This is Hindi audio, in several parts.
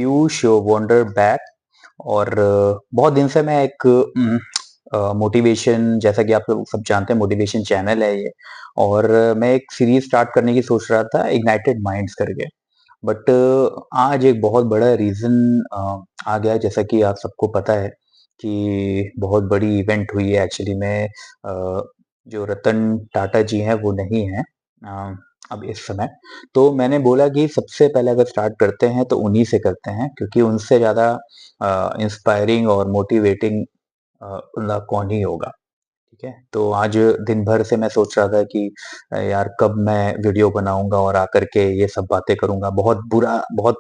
पीयूष वॉन्डर बैक और बहुत दिन से मैं एक मोटिवेशन जैसा कि आप लोग सब जानते हैं मोटिवेशन चैनल है ये और मैं एक सीरीज स्टार्ट करने की सोच रहा था इग्नाइटेड माइंड्स करके बट आज एक बहुत बड़ा रीजन आ गया जैसा कि आप सबको पता है कि बहुत बड़ी इवेंट हुई है एक्चुअली में जो रतन टाटा जी हैं वो नहीं है अ, अब इस समय तो मैंने बोला कि सबसे पहले अगर स्टार्ट करते हैं तो उन्हीं से करते हैं क्योंकि उनसे ज़्यादा इंस्पायरिंग और मोटिवेटिंग मतलब कौन ही होगा, ठीक है? तो आज दिन भर से मैं सोच रहा था कि यार कब मैं वीडियो बनाऊँगा और आकर के ये सब बातें करूँगा। बहुत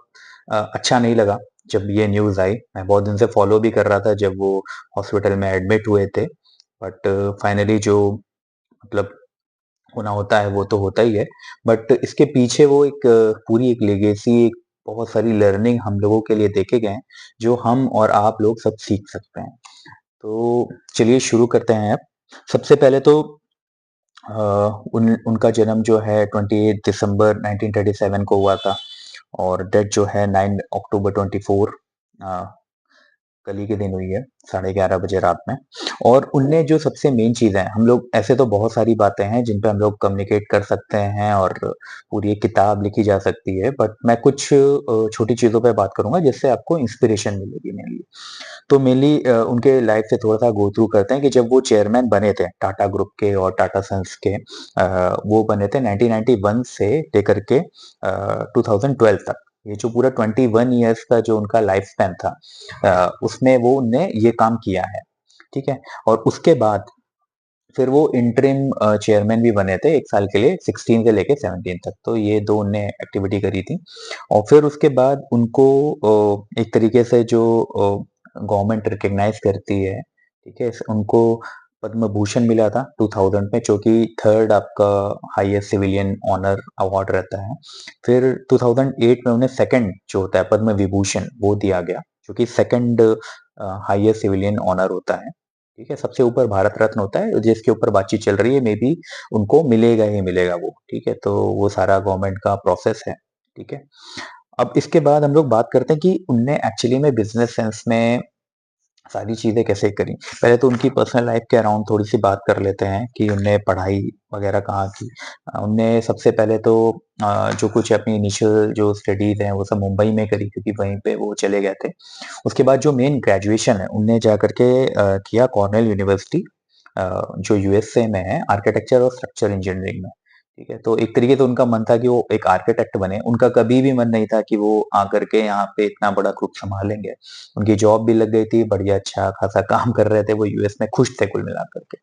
अच्छा नहीं लगा जब ये न्यूज़ आई। मैं बहुत दिन से फॉलो भी कर रहा था जब वो हॉस्पिटल में एडमिट हुए थे। बट फाइनली जो मतलब होना होता है वो तो होता ही है। बट इसके पीछे वो एक पूरी एक लेगेसी एक बहुत सारी लर्निंग हम लोगों के लिए देके गए हैं, जो हम और आप लोग सब सीख सकते हैं। तो चलिए शुरू करते हैं अब। सबसे पहले तो अ, उन उनका जन्म जो है 28 दिसंबर 1937 को हुआ था और डेथ जो है 9 अक्टूबर 24 अ, कल ही के दिन हुई है, 11:30 बजे रात में। और उनने जो सबसे मेन चीज़ है, हम लोग ऐसे तो बहुत सारी बातें हैं जिन पे हम लोग कम्युनिकेट कर सकते हैं और पूरी एक किताब लिखी जा सकती है, बट मैं कुछ छोटी चीज़ों पे बात करूँगा जिससे आपको इंस्पिरेशन मिलेगी मेनली। तो मेनली उनके लाइफ से थोड़ा-सा गो थ्रू करते हैं कि जब वो चेयरमैन बने थे टाटा ग्रुप के और टाटा सन्स के वो बने थे 1991 से लेकर के 2012 तक। ये जो पूरा 21 इयर्स का जो उनका लाइफ स्पैन था उसमें वो उनने ये काम किया है, ठीक है? और उसके बाद फिर वो इंटरिम चेयरमैन भी बने थे 1 साल के लिए 16 से लेके 17 तक, तो ये 2 उनने एक्टिविटी करी थी। और फिर उसके बाद उनको एक तरीके से जो गवर्नमेंट रिकॉग्नाइज़ करती है, ठीक है? उनको पद्म भूषण मिला था 2000 में जो कि 3rd आपका हाईएस्ट सिविलियन ऑनर अवार्ड रहता है। फिर 2008 में उन्हें 2nd जो होता है पद्म विभूषण वो दिया गया, जो कि 2nd हाईएस्ट सिविलियन ऑनर होता है। ठीक है? सबसे ऊपर भारत रत्न होता है, जिसके ऊपर बातचीत चल रही है, मे बी उनको मिलेगा ही मिलेगा वो, ठीक है? तो वो सारा गवर्नमेंट का प्रोसेस है, ठीक है? अब इसके बाद हम लोग बात करते हैं कि उनने एक्चुअली में बिज़नेस सेंस में सारी चीज़ें कैसे करी। पहले तो उनकी पर्सनल लाइफ़ के अराउंड थोड़ी-सी बात कर लेते हैं कि उनने पढ़ाई वगैरह कहाँ की। उनने सबसे पहले तो जो कुछ अपनी इनिशियल जो स्टडीज़ हैं, वो सब मुंबई में करी क्योंकि वहीं पे वो चले गए थे। उसके बाद जो मेन ग्रेजुएशन है, उनने जाकर के किया कॉर्नेल यूनिवर्सिटी जो यूएसए में है, आर्किटेक्चर और स्ट्रक्चर इंजीनियरिंग में, ठीक है? तो एक तरीके से उनका मन था कि वो एक आर्किटेक्ट बने। उनका कभी भी मन नहीं था कि वो आकर के यहाँ पे इतना बड़ा ग्रुप सँभालेंगे। उनकी जॉब भी लग गई थी, बढ़िया अच्छा-खासा काम कर रहे थे, वो यूएस में खुश थे कुल मिलाकर के।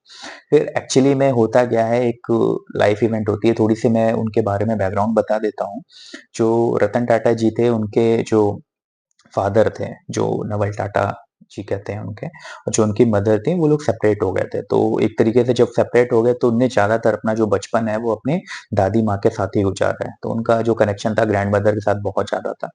फिर एक्चुअली में होता क्या है, एक लाइफ़ इवेंट होती है, थोड़ी-सी मैं उनके बारे में बैकग्राउंड बता देता हूँ। जो रतन टाटा जी थे, उनके जो फादर थे, जो नवल टाटा जी कहते हैं उनके, और जो उनकी मदर थी, वो लोग सेपरेट हो गए थे। तो एक तरीके से जब सेपरेट हो गए, तो उनने ज़्यादातर अपना जो बचपन है, वो अपनी दादी माँ के साथ ही गुज़ारा है। तो उनका जो कनेक्शन था ग्रैंडमदर के साथ बहुत ज़्यादा था।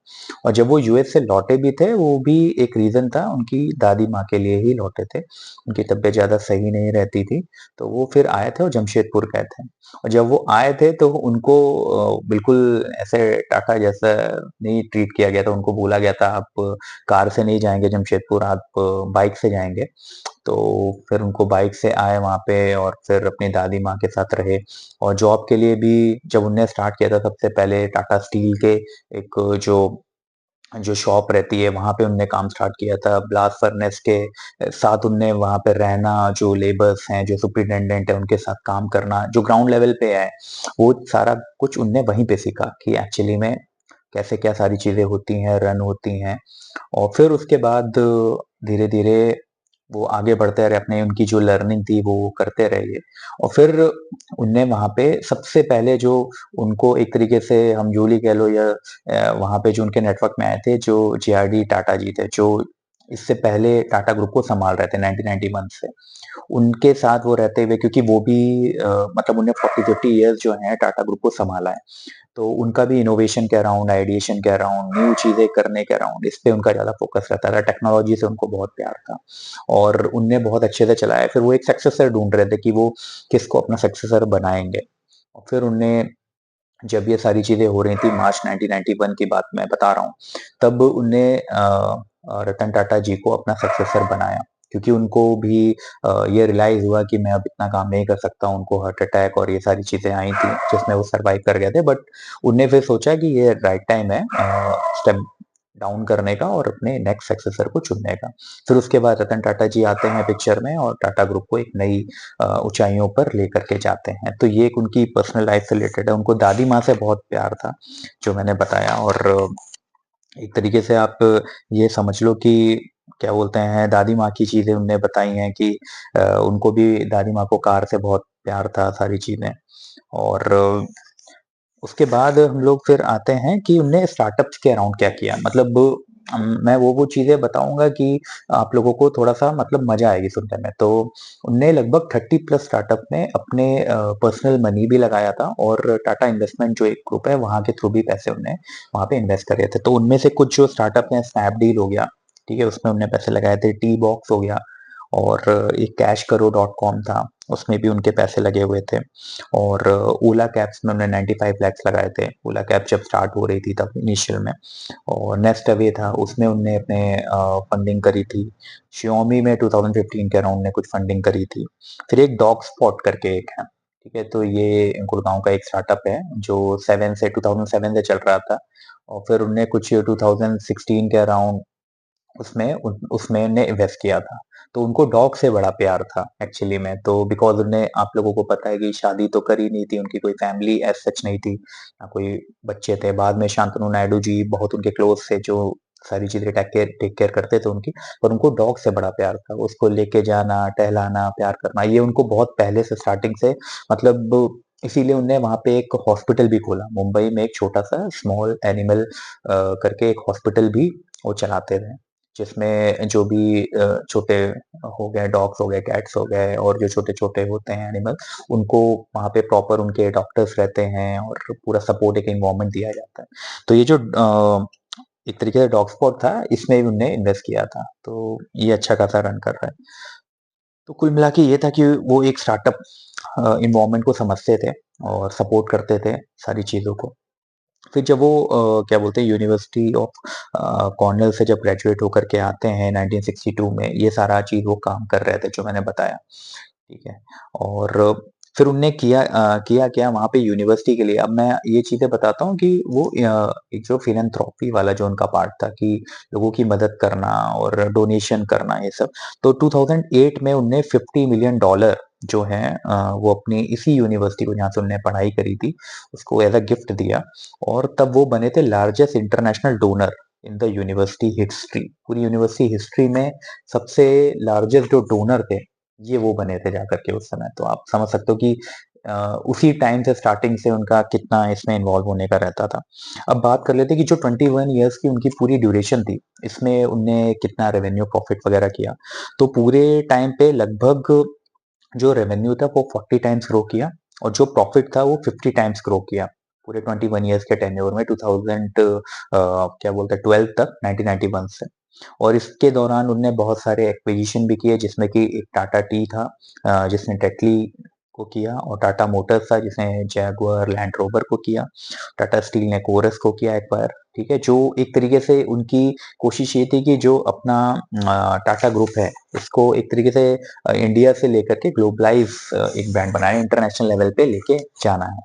और जब वो यूएस से लौटे भी थे, वो भी एक रीज़न था, उनकी दादी माँ के लिए ही लौटे थे। उनकी तबीयत ज़्यादा सही नहीं रहती थी, तो वो फिर आए थे और जमशेदपुर गए थे। और जब वो आए थे, तो उनको बिल्कुल ऐसे टाटा जैसा नहीं ट्रीट किया गया था। उनको बोला गया था, "आप कार से नहीं जाएँगे जमशेदपुर, आप बाइक से जाएँगे।" तो फिर उनको बाइक से आए वहाँ पे और फिर अपनी दादी माँ के साथ रहे। और जॉब के लिए भी जब उनने स्टार्ट किया था सबसे पहले टाटा स्टील के एक जो जो शॉप रहती है वहाँ पे उनने काम स्टार्ट किया था। ब्लास्ट फर्नेस के साथ उनने वहाँ पे रहना, जो लेबर्स हैं, जो सुपरिटेंडेंट है उनके साथ काम करना, जो ग्राउंड लेवल पे है, वो सारा कुछ उनने वहीं पे सीखा कि एक्चुअली में कैसे क्या सारी चीज़ें होती हैं, रन होती हैं। और फिर उसके बाद धीरे-धीरे वो आगे बढ़ते रहे, अपने उनकी जो लर्निंग थी वो करते रहे ये। और फिर उनने वहाँ पे सबसे पहले जो उनको एक तरीके से हम यूँ ही कह लो या वहाँ पे जो उनके नेटवर्क में आए थे जो जेआरडी टाटा जी थे, जो इससे पहले टाटा ग्रुप को सँभाल रहे थे 1991 से। उनके साथ वो रहते हुए क्योंकि वो भी मतलब उन्हें 40-50 इयर्स जो हैं टाटा ग्रुप को सँभाला है। तो उनका भी इनोवेशन के अराउंड, आइडिएशन के अराउंड, न्यू चीज़ें करने के अराउंड, इस पे उनका ज़्यादा फ़ोकस रहता था। टेक्नोलॉजी से उनको बहुत प्यार था और उनने बहुत अच्छे से चलाया। फिर वो एक सक्सेसर ढूँढ रहे थे कि वो किसको अपना सक्सेसर बनाएँगे। और फिर उनने जब ये सारी चीज़ें हो रही थी मार्च 1991 की बात मैं बता रहा हूँ, तब उनने रतन टाटा जी को अपना सक्सेसर बनाया क्योंकि उनको भी ये रियलाइज़ हुआ कि मैं अब इतना काम नहीं कर सकता, उनको हार्ट अटैक और ये सारी चीज़ें आई थी, जिसमें वो सर्वाइव कर गए थे बट उनने फिर सोचा कि ये राइट टाइम है स्टेप डाउन करने का और अपने नेक्स्ट सक्सेसर को चुनने का। फिर उसके बाद रतन टाटा जी आते हैं पिक्चर में और टाटा ग्रुप को एक नई ऊँचाइयों पर लेकर के जाते हैं। तो ये एक उनकी पर्सनल लाइफ़ से रिलेटेड है। उनको दादी माँ से बहुत प्यार था, जो मैंने बताया और एक तरीके से आप ये समझ लो कि क्या बोलते हैं, दादी माँ की चीज़ें उनने बताई हैं कि उनको भी दादी माँ को कार से बहुत प्यार था, सारी चीज़ें और उसके बाद हम लोग फिर आते हैं कि उनने स्टार्टअप्स के अराउंड क्या किया मतलब मैं वो चीज़ें बताऊँगा कि आप लोगों को थोड़ा-सा मतलब मज़ा आएगी सुनने में। तो उनने लगभग 30 प्लस स्टार्टअप में अपने पर्सनल मनी भी लगाया था और टाटा इन्वेस्टमेंट जो एक ग्रुप है, वहाँ के थ्रू भी पैसे उनने वहाँ पे इन्वेस्ट करे थे। तो उनमें से कुछ जो स्टार्टअप हैं, स्नैपडील हो गया, ठीक है? उसमें उन्होंने पैसे लगाए थे, टी बॉक्स हो गया और एक कैश करो डॉट कॉम था, उसमें भी उनके पैसे लगे हुए थे। और ओला कैब्स में उन्होंने 95 लैक्स लगाए थे। ओला कैब जब स्टार्ट हो रही थी तब इनिशियल में और नेक्स्ट अवे था उसमें उनने अपने फंडिंग करी थी। Xiaomi में 2015 के अराउंड ने कुछ फंडिंग करी थी। फिर एक डॉग स्पॉट करके एक है, ठीक है? तो ये गुड़गाँव का एक स्टार्टअप है जो 7 से 2007 से चल रहा था और फिर उनने कुछ 2016 के अराउंड उसमें उनने इन्वेस्ट किया था। तो उनको डॉग से बड़ा प्यार था एक्चुअली में तो बिकॉज़ उन्हें आप लोगों को पता है कि शादी तो करी नहीं थी, उनकी कोई फैमिली एज़ सच नहीं थी, ना कोई बच्चे थे। बाद में शांतनु नायडू जी बहुत उनके क्लोज़ थे जो सारी चीज़ें टेक केयर करते थे उनकी, पर उनको डॉग से बड़ा प्यार था। उसको लेके जाना, टहलाना, प्यार करना ये उनको बहुत पहले से स्टार्टिंग से मतलब इसीलिए उन्होंने वहाँ पे एक हॉस्पिटल भी खोला। मुंबई में एक छोटा-सा स्मॉल एनिमल करके एक हॉस्पिटल भी वो चलाते थे। जिसमें जो भी छोटे हो गए, डॉग्स हो गए, कैट्स हो गए और जो छोटे-छोटे होते हैं एनिमल, उनको वहाँ पे प्रॉपर उनके डॉक्टर्स रहते हैं और पूरा सपोर्ट एक एनवायरनमेंट दिया जाता है। तो ये जो एक तरीके से डॉग स्पॉट था, इसमें भी उन्होंने इन्वेस्ट किया था। तो ये अच्छा खासा रन कर रहा है। तो कुल मिला के ये था कि वो एक स्टार्टअप एनवायरनमेंट को समझते थे और सपोर्ट करते थे सारी चीज़ों को। फिर जब वो क्या बोलते हैं यूनिवर्सिटी ऑफ कॉर्नेल से जब ग्रेजुएट होकर के आते हैं 1962 में, ये सारा चीज़ वो काम कर रहे थे जो मैंने बताया, ठीक है? और फिर उनने किया क्या वहाँ पे यूनिवर्सिटी के लिए अब मैं ये चीज़ें बताता हूँ कि वो एक जो फिलैंथ्रोपी वाला जो उनका पार्ट था कि लोगों की मदद करना और डोनेशन करना ये सब। तो 2008 में उनने $50 मिलियन जो है वो अपनी इसी यूनिवर्सिटी को जहाँ से उन्होंने पढ़ाई करी थी, उसको एज़ अ गिफ्ट दिया और तब वो बने थे largest international donor in the university history. पूरी यूनिवर्सिटी हिस्ट्री में सबसे लार्जेस्ट जो डोनर थे, ये वो बने थे जाकर के उस समय। तो आप समझ सकते हो कि उसी टाइम से स्टार्टिंग से उनका कितना इसमें इन्वॉल्व होने का रहता था। अब बात कर लेते हैं कि जो 21 इयर्स की उनकी पूरी ड्यूरेशन थी, इसमें उनने कितना रेवेन्यू प्रॉफिट वगैरह किया। तो पूरे टाइम पे लगभग जो रेवेन्यू था वो 40 टाइम्स ग्रो किया और जो प्रॉफिट था वो 50 टाइम्स ग्रो किया। पूरे 21 इयर्स के टेन्योर में 2000 क्या बोलते हैं 12 तक 1991 से। और इसके दौरान उन्होंने बहुत सारे एक्विजिशन भी किए जिसमें कि एक टाटा टी था जिसने टेटली को किया और टाटा मोटर्स था जिसने जैगुआर लैंड रोवर को किया। टाटा स्टील ने कोरस को किया एक्वायर, ठीक है? जो एक तरीके से उनकी कोशिश ये थी कि जो अपना टाटा ग्रुप है, इसको एक तरीके से इंडिया से लेकर के ग्लोबलाइज़ एक ब्रांड बनाया, इंटरनेशनल लेवल पे लेके जाना है।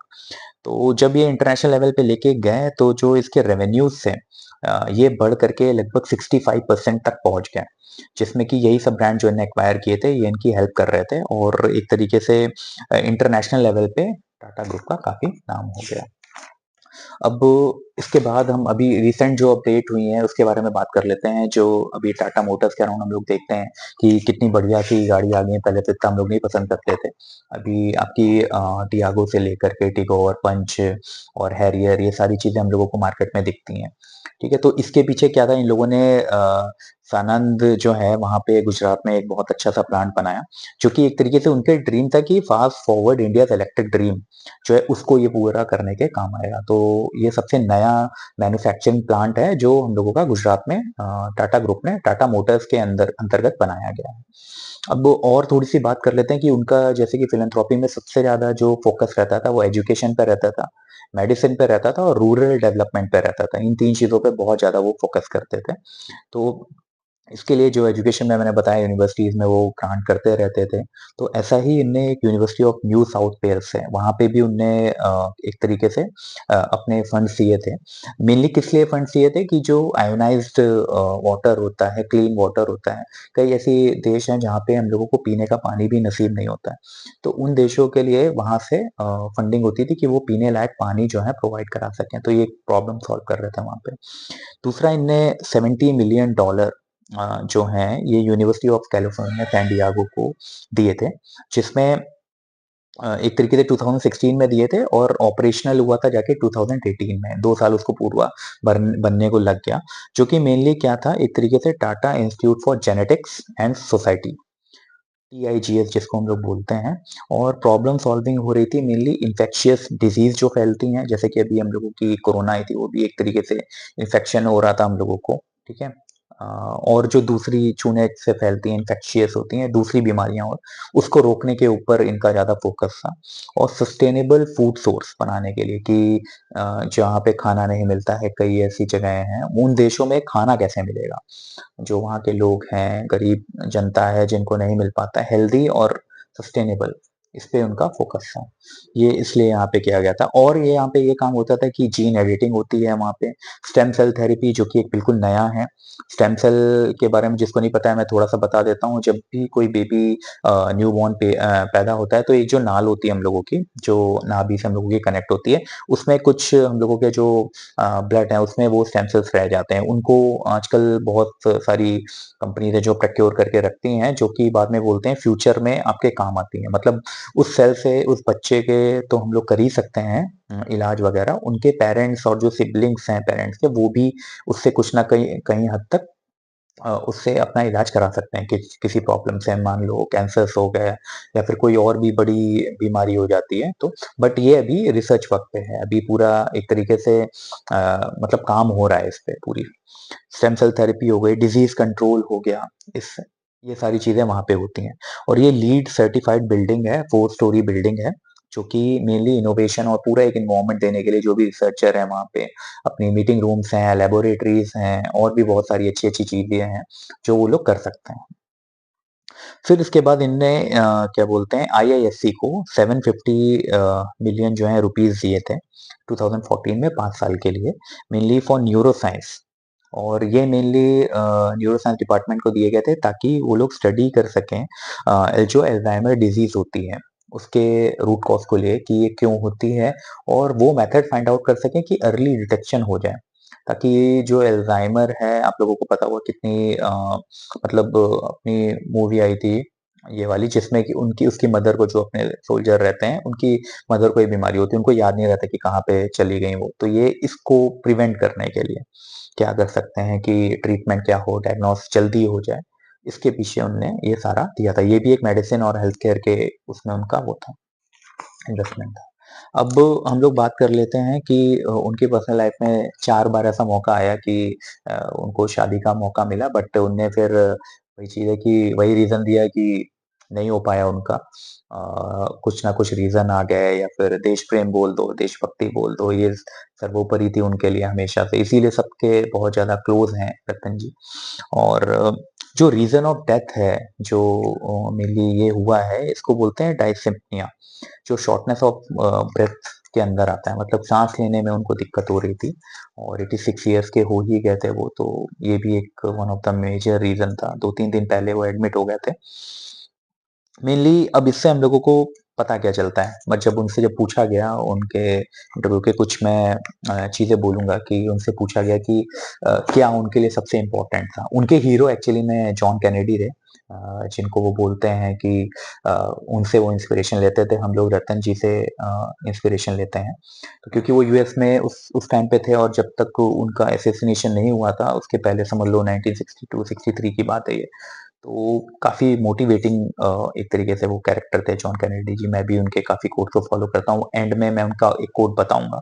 तो जब ये इंटरनेशनल लेवल पे लेके गए तो जो इसके रेवेन्यूज़ थे ये बढ़ करके लगभग 65% तक पहुँच गए। जिसमें कि यही सब ब्रांड जो इन्होंने एक्वायर किए थे, ये इनकी हेल्प कर रहे थे और एक तरीके से इंटरनेशनल लेवल पे टाटा ग्रुप का काफ़ी नाम हो गया। अब इसके बाद हम अभी रिसेंट जो अपडेट हुई हैं, उसके बारे में बात कर लेते हैं, जो अभी टाटा मोटर्स के अराउंड हम लोग देखते हैं कि कितनी बढ़िया-सी गाड़ी आ गई है, पहले तो इतना हम लोग नहीं पसंद करते थे। अभी आपकी टियागो से लेकर के टिगोर, पंच और हैरियर ये सारी चीज़ें हम लोगों को मार्केट में दिखती हैं, ठीक है? तो इसके पीछे क्या था इन लोगों ने सानंद जो है वहाँ पे गुजरात में एक बहुत अच्छा-सा प्लांट बनाया, जो कि एक तरीके से उनके ड्रीम था कि fast forward India's electric dream जो है उसको ये पूरा करने के काम आएगा। तो ये सबसे नया मैन्युफैक्चरिंग प्लांट है जो हम लोगों का गुजरात में टाटा ग्रुप ने टाटा मोटर्स के अंदर अंतर्गत बनाया गया है। अब और थोड़ी-सी बात कर लेते हैं कि उनका जैसे कि फ़िलैंथ्रोपी में सबसे ज़्यादा जो फ़ोकस रहता था वो एजुकेशन पे रहता था, मेडिसिन पे रहता था और रूरल डेवलपमेंट पे रहता था। इन 3 चीज़ों पे बहुत ज़्यादा वो फ़ोकस करते थे। तो इसके लिए जो एजुकेशन में मैंने बताया यूनिवर्सिटीज़ में वो ग्रांट करते रहते थे। तो ऐसा ही इनने एक university of New South Wales है, वहाँ पे भी उनने एक तरीके से अपने फंड्स दिए थे। मेनली किस लिए फंड्स दिए थे कि जो आयोनाइज़्ड वाटर होता है, क्लीन वाटर होता है, कई ऐसे देश हैं जहाँ पे हम लोगों को पीने का पानी भी नसीब नहीं होता है। तो उन देशों के लिए वहाँ से फंडिंग होती थी कि वो पीने लायक पानी जो है प्रोवाइड करा सकें, तो ये एक प्रॉब्लम सॉल्व कर रहे थे वहाँ पे। दूसरा इनने $70 मिलियन जो हैं ये university of California San Diego को दिए थे, जिसमें एक तरीके से 2016 में दिए थे और ऑपरेशनल हुआ था जाके 2018 में, 2 साल उसको पूरा बनने को लग गया, जो कि मेनली क्या था, एक तरीके से Tata institute for genetics and society, TIGS जिसको हम लोग बोलते हैं। और प्रॉब्लम सॉल्विंग हो रही थी मेनली इन्फेक्शियस डिजीज़ जो फैलती हैं, जैसे कि अभी हम लोगों की कोरोना आई थी, वो भी एक तरीके से इन्फेक्शन हो रहा था हम लोगों को, ठीक है? और जो दूसरी छूने से फैलती हैं, इन्फेक्शियस होती हैं, दूसरी बीमारियाँ और उसको रोकने के ऊपर इनका ज़्यादा फ़ोकस था। और सस्टेनेबल फूड सोर्स बनाने के लिए कि जहाँ पे खाना नहीं मिलता है, कई ऐसी जगहें हैं, उन देशों में खाना कैसे मिलेगा? जो वहाँ के लोग हैं, गरीब जनता है जिनको नहीं मिल पाता है, हेल्दी और सस्टेनेबल, इस पे उनका फ़ोकस था। ये इसलिए यहाँ पे किया गया था और ये यहाँ पे ये काम होता था कि जीन एडिटिंग होती है वहाँ पे, स्टेम सेल थेरेपी जो कि एक बिल्कुल नया है। स्टेम सेल के बारे में जिसको नहीं पता है मैं थोड़ा-सा बता देता हूँ। जब भी कोई बेबी न्यूबॉर्न पैदा होता है तो एक जो नाल होती है हम लोगों की, जो नाभि से हम लोगों की कनेक्ट होती है, उसमें कुछ हम लोगों के जो ब्लड है उसमें वो स्टेम सेल्स रह जाते हैं। उनको आजकल बहुत सारी कंपनीज़ है जो प्रोक्योर करके रखती हैं, जो कि बाद में बोलते हैं फ्यूचर में आपके काम आती हैं। मतलब उस सेल से उस बच्चे के तो हम लोग कर ही सकते हैं इलाज वगैरह, उनके पेरेंट्स और जो सिबलिंग्स हैं पेरेंट्स के, वो भी उससे कुछ न कहीं कहीं हद तक उससे अपना इलाज करा सकते हैं कि किसी प्रॉब्लम से, मान लो कैंसर्स हो गए या फिर कोई और भी बड़ी बीमारी हो जाती है तो। बट ये अभी रिसर्च वर्क पे है, अभी पूरा एक तरीके से मतलब काम हो रहा है इस पे पूरी। स्टेम सेल थेरेपी हो गई, डिजीज़ कंट्रोल हो गया, इस ये सारी चीज़ें वहाँ पे होती हैं। और ये लीड सर्टिफाइड बिल्डिंग है, 4 स्टोरी बिल्डिंग है, जो कि मेनली इनोवेशन और पूरा एक एनवायरनमेंट देने के लिए जो भी रिसर्चर हैं वहाँ पे, अपनी मीटिंग रूम्स हैं, लैबोरेटरीज़ हैं और भी बहुत सारी अच्छी-अच्छी चीज़ें हैं, जो वो लोग कर सकते हैं। फिर इसके बाद इनने क्या बोलते हैं आईआईएससी को 750 मिलियन जो है रुपीज़ दिए थे 2014 में 5 साल के लिए, मेनली फॉर न्यूरोसाइंस। और ये मेनली न्यूरोसाइंस डिपार्टमेंट को दिए गए थे ताकि वो लोग स्टडी कर सकें जो अल्जाइमर डिजीज़ होती है, उसके रूट कॉज़ को लिए कि ये क्यों होती है और वो मेथड फाइंड आउट कर सकें कि अर्ली डिटेक्शन हो जाए। ताकि ये जो अल्जाइमर है, आप लोगों को पता होगा कितनी मतलब अपनी मूवी आई थी ये वाली जिसमें कि उनकी उसकी मदर को, जो अपने सोल्जर रहते हैं, उनकी मदर को ये बीमारी होती है, उनको याद नहीं रहता कि कहाँ पे चली गई वो। तो ये इसको प्रिवेंट करने के लिए क्या कर सकते हैं कि ट्रीटमेंट क्या हो, डायग्नोस जल्दी हो जाए, इसके पीछे उनने ये सारा दिया था। ये भी एक मेडिसिन और हेल्थ केयर के उसमें उनका वो था, इन्वेस्टमेंट था। अब हम लोग बात कर लेते हैं कि उनकी पर्सनल लाइफ में 4 बार ऐसा मौका आया कि उनको शादी का मौका मिला, बट उनने फिर वही चीज़ है कि वही रीज़न दिया कि नहीं हो पाया उनका। कुछ ना कुछ रीज़न आ गए या फिर देश प्रेम बोल दो, देशभक्ति बोल दो, ये सर्वोपरि थी उनके लिए हमेशा से, इसीलिए सबके बहुत ज़्यादा क्लोज़ हैं रतन जी। और जो रीज़न ऑफ डेथ है, जो मेनली ये हुआ है, इसको बोलते हैं डायसिप्निया, जो शॉर्टनेस ऑफ ब्रेथ के अंदर आता है, मतलब साँस लेने में उनको दिक्कत हो रही थी और 86 इयर्स के हो ही गए थे वो, तो ये भी एक one of the major reason था। 2-3 दिन पहले वो एडमिट हो गए थे। मेनली अब इससे हम लोगों को पता क्या चलता है, बट जब उनसे जब पूछा गया उनके इंटरव्यू के कुछ मैं चीज़ें बोलूँगा कि उनसे पूछा गया कि क्या उनके लिए सबसे इम्पोर्टेंट था। उनके हीरो एक्चुअली में जॉन कैनेडी थे, जिनको वो बोलते हैं कि अ, उनसे वो इंस्पिरेशन लेते थे, हम लोग रतन जी से इंस्पिरेशन लेते हैं। तो क्योंकि वो यूएस में उस टाइम पे थे और जब तक उनका असैसिनेशन नहीं हुआ था, उसके पहले समझ लो 1962-63 की बात है ये। तो काफ़ी मोटिवेटिंग एक तरीके से वो कैरेक्टर थे जॉन कैनेडी जी, मैं भी उनके काफ़ी कोट को फ़ॉलो करता हूँ। एंड में मैं उनका एक कोट बताऊँगा।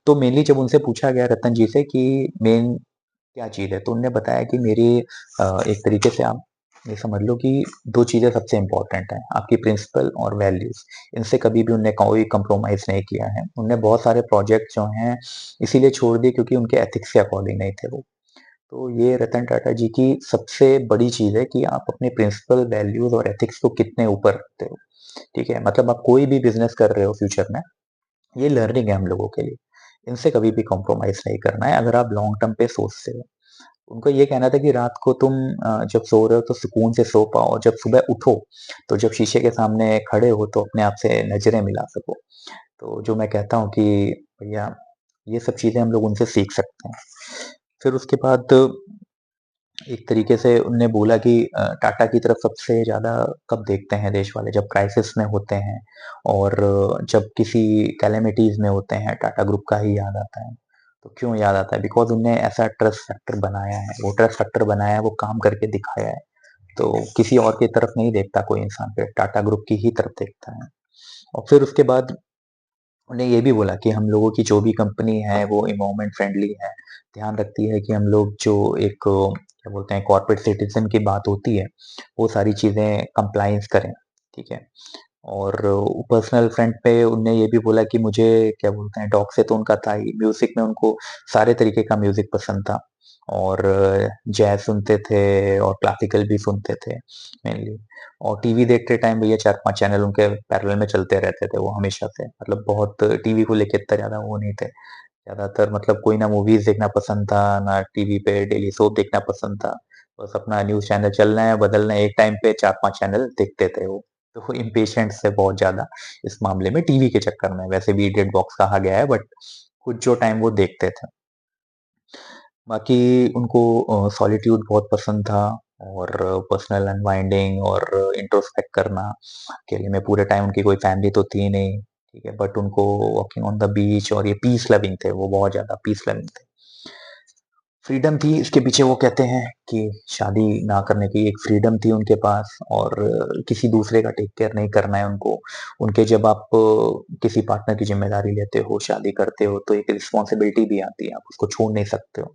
तो मेनली जब उनसे पूछा गया रतन जी से कि मेन क्या चीज़ है? तो उन्होंने बताया कि मेरी एक तरीके से आप ये समझ लो कि 2 चीज़ें सबसे इम्पोर्टेंट हैं, आपकी प्रिंसिपल और वैल्यूज़। इनसे कभी भी उनने कोई कॉम्प्रोमाइज़ नहीं किया है। उनने बहुत सारे प्रोजेक्ट जो हैं इसीलिए छोड़ दिए क्योंकि उनके एथिक्स के अकॉर्डिंग नहीं थे वो। तो ये रतन टाटा जी की सबसे बड़ी चीज़ है कि आप अपने प्रिंसिपल, वैल्यूज़ और एथिक्स को कितने ऊपर रखते हो, ठीक है? मतलब आप कोई भी बिज़नेस कर रहे हो फ्यूचर में, ये लर्निंग है हम लोगों के लिए। इनसे कभी भी कॉम्प्रोमाइज़ नहीं करना है अगर आप लॉन्ग टर्म पे सोचते हो। उनको ये कहना था कि रात को तुम जब सो रहे हो तो सुकून से सो पाओ, जब सुबह उठो, तो जब शीशे के सामने खड़े हो तो अपने आप से नज़रें मिला सको। तो जो मैं कहता हूँ कि भैया ये सब चीज़ें हम लोग उनसे सीख सकते हैं। फिर उसके बाद एक तरीके से उनने बोला कि टाटा की तरफ सबसे ज़्यादा कब देखते हैं देश वाले, जब क्राइसिस में होते हैं और जब किसी कैलेमिटीज़ में होते हैं, टाटा ग्रुप का ही याद आता है। तो क्यों याद आता है? बिकॉज़ उनने ऐसा ट्रस्ट फैक्टर बनाया है, वो ट्रस्ट फैक्टर बनाया है, वो काम करके दिखाया है। तो किसी और की तरफ नहीं देखता कोई इंसान फिर, टाटा ग्रुप की ही तरफ देखता है। और फिर उसके बाद उन्हें ये भी बोला कि हम लोगों की जो भी कंपनी है वो एनवायरनमेंट फ्रेंडली है, ध्यान रखती है कि हम लोग जो एक क्या बोलते हैं कॉर्पोरेट सिटीज़न की बात होती है, वो सारी चीज़ें कंप्लायंस करें, ठीक है? और पर्सनल फ्रंट पे उनने ये भी बोला कि मुझे क्या बोलते हैं डॉग से तो उनका था ही, म्यूज़िक में उनको सारे तरीके का म्यूज़िक पसंद था और जैज़ सुनते थे और क्लासिकल भी सुनते थे मेनली। और टीवी देखते टाइम भैया 4-5 चैनल उनके पैरेलल में चलते रहते थे वो हमेशा से। मतलब बहुत टीवी को लेके इतना ज़्यादा वो नहीं थे। ज़्यादातर मतलब कोई ना मूवीज़ देखना पसंद था, ना टीवी पे डेली सोप देखना पसंद था। बस अपना न्यूज़ चैनल चलना है, बदलना है, एक टाइम पे 4-5 चैनल देखते थे वो। तो वो इम्पेशेंट थे बहुत ज़्यादा इस मामले में टीवी के चक्कर में। वैसे भी इडियट बॉक्स कहा गया है बट कुछ जो टाइम वो देखते थे। बाकी उनको सॉलिट्यूड बहुत पसंद था और पर्सनल अनवाइंडिंग और इंट्रोस्पेक्ट करना। अकेले में पूरे टाइम उनकी कोई फैमिली तो थी नहीं, ठीक है? बट उनको वॉकिंग ऑन द बीच और ये पीस लविंग थे, वो बहुत ज़्यादा पीस लविंग थे। फ्रीडम थी इसके पीछे वो कहते हैं कि शादी ना करने की एक फ्रीडम थी उनके पास और किसी दूसरे का टेक केयर नहीं करना है उनको। उनके जब आप किसी पार्टनर की ज़िम्मेदारी लेते हो, शादी करते हो, तो एक रिस्पॉन्सिबिलिटी भी आती है, आप उसको छोड़ नहीं सकते हो।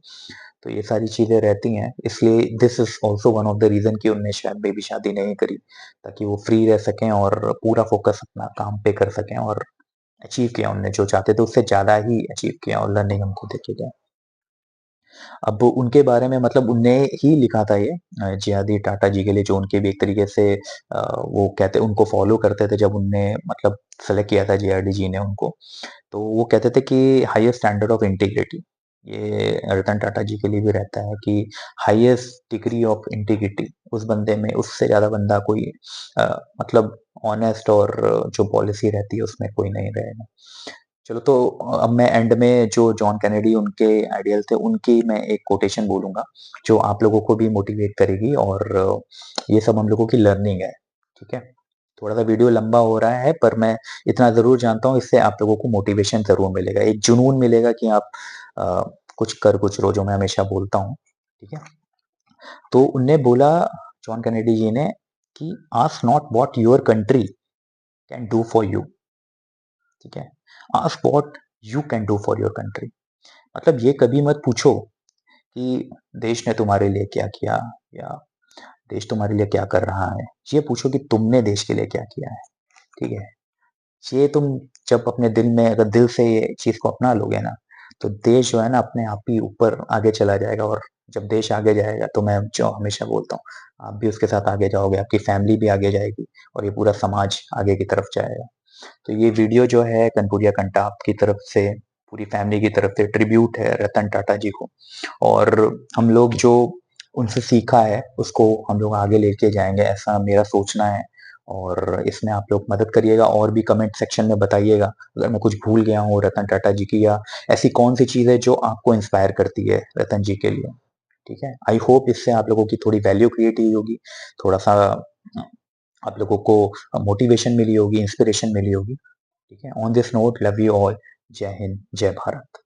तो ये सारी चीज़ें रहती हैं, इसलिए this is also one of the reason कि उन्होंने शायद बेबी शादी नहीं करी, ताकि वो फ्री रह सकें और पूरा फ़ोकस अपना काम पे कर सकें और अचीव किया उन्होंने जो चाहते थे, उससे ज़्यादा ही अचीव किया और लर्निंग हमको देके गए। अब उनके बारे में मतलब उनने ही लिखा था ये जेआरडी टाटा जी के लिए जो उनके भी एक तरीके से वो कहते उनको फ़ॉलो करते थे जब उनने मतलब सेलेक्ट किया था जेआरडी जी ने उनको। तो वो कहते थे कि हाईएस्ट स्टैंडर्ड ऑफ इंटीग्रिटी ये रतन टाटा जी के लिए भी रहता है कि हाईएस्ट डिग्री ऑफ इंटीग्रिटी उस बंदे में उससे ज़्यादा बंदा कोई अ, मतलब ऑनेस्ट और जो पॉलिसी रहती है उसमें कोई नहीं रहेगा। चलो तो अब मैं एंड में जो जॉन केनेडी उनके आइडियल थे उनकी मैं एक कोटेशन बोलूँगा, जो आप लोगों को भी मोटिवेट करेगी और ये सब हम लोगों की लर्निंग है, ठीक है? थोड़ा-सा वीडियो लंबा हो रहा है पर मैं इतना ज़रूर जानता हूँ इससे आप लोगों को मोटिवेशन ज़रूर मिलेगा, एक जुनून मिलेगा कि आप अ, कुछ कर कुछ रो जो मैं हमेशा बोलता हूँ, ठीक है? तो उनने बोला जॉन केनेडी जी ने कि ask not what your country can do for you, ठीक है? Ask what you can do for your country. मतलब ये कभी मत पूछो कि देश ने तुम्हारे लिए क्या किया या देश तुम्हारे लिए क्या कर रहा है। ये पूछो कि तुमने देश के लिए क्या किया है, ठीक है? ये तुम जब अपने दिल में अगर दिल से ये चीज़ को अपना लोगे ना, तो देश जो है ना अपने आप ही ऊपर आगे चला जाएगा और जब देश आगे जाएगा तो मैं जो हमेशा बोलता हूँ, आप भी उसके साथ आगे जाओगे, आपकी फैमिली भी आगे जाएगी और ये पूरा समाज आगे की तरफ जाएगा। तो ये वीडियो जो है कनपुरिया कंटा आपकी तरफ से, पूरी फैमिली की तरफ से ट्रिब्यूट है रतन टाटा जी को और हम लोग जो उनसे सीखा है, उसको हम लोग आगे लेके जाएँगे ऐसा मेरा सोचना है और इसमें आप लोग मदद करिएगा और भी कमेंट सेक्शन में बताइएगा, अगर मैं कुछ भूल गया हूँ रतन टाटा जी की या ऐसी कौन-सी चीज़ है जो आपको इंस्पायर करती है रतन जी के लिए, ठीक है? आई होप इससे आप लोगों की थोड़ी वैल्यू क्रिएट हुई होगी, थोड़ा-सा आप लोगों को मोटिवेशन मिली होगी, इंस्पिरेशन मिली होगी, ठीक है? On this note love you all. जय हिंद, जय भारत।